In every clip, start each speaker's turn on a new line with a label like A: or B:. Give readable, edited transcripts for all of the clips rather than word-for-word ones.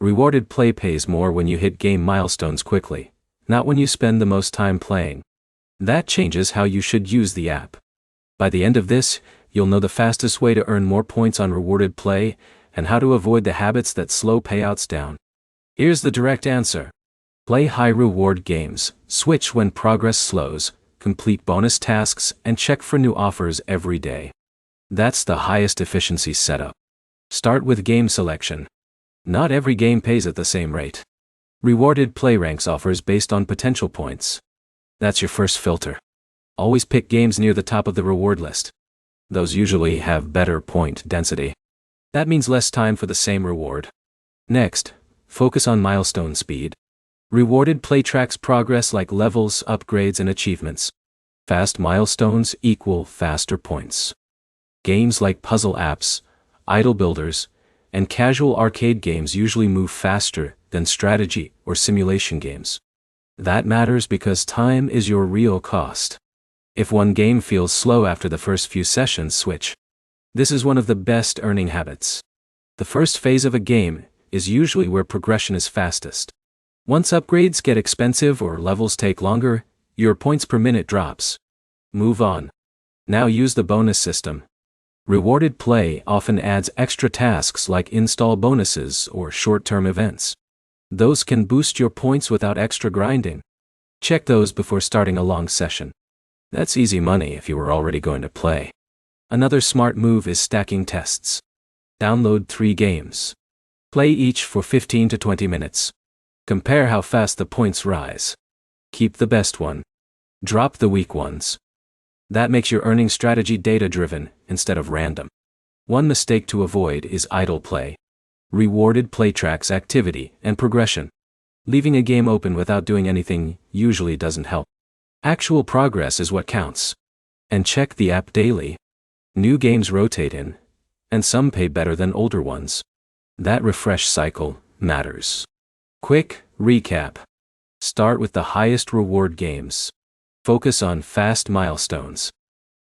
A: Rewarded play pays more when you hit game milestones quickly, not when you spend the most time playing. That changes how you should use the app. By the end of this, you'll know the fastest way to earn more points on rewarded play and how to avoid the habits that slow payouts down. Here's the direct answer. Play high-reward games, switch when progress slows, complete bonus tasks, and check for new offers every day. That's the highest efficiency setup. Start with game selection. Not every game pays at the same rate. Rewarded play ranks offers based on potential points. That's your first filter. Always pick games near the top of the reward list. Those usually have better point density. That means less time for the same reward. Next, focus on milestone speed. Rewarded play tracks progress like levels, upgrades, and achievements. Fast milestones equal faster points. Games like puzzle apps, idle builders, and casual arcade games usually move faster than strategy or simulation games. That matters because time is your real cost. If one game feels slow after the first few sessions, switch. This is one of the best earning habits. The first phase of a game is usually where progression is fastest. Once upgrades get expensive or levels take longer, your points per minute drops. Move on. Now use the bonus system. Rewarded play often adds extra tasks like install bonuses or short-term events. Those can boost your points without extra grinding. Check those before starting a long session. That's easy money if you were already going to play. Another smart move is stacking tests. Download 3 games. Play each for 15 to 20 minutes. Compare how fast the points rise. Keep the best one. Drop the weak ones. That makes your earning strategy data-driven instead of random. One mistake to avoid is idle play. Rewarded play tracks activity and progression. Leaving a game open without doing anything usually doesn't help. Actual progress is what counts. And check the app daily. New games rotate in, and some pay better than older ones. That refresh cycle matters. Quick recap. Start with the highest reward games. Focus on fast milestones.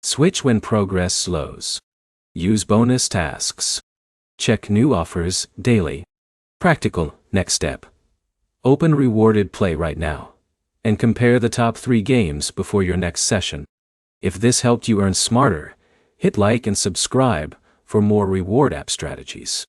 A: Switch when progress slows. Use bonus tasks. Check new offers daily. Practical next step. Open rewarded play right now and compare the top 3 games before your next session. If this helped you earn smarter, hit like and subscribe for more reward app strategies.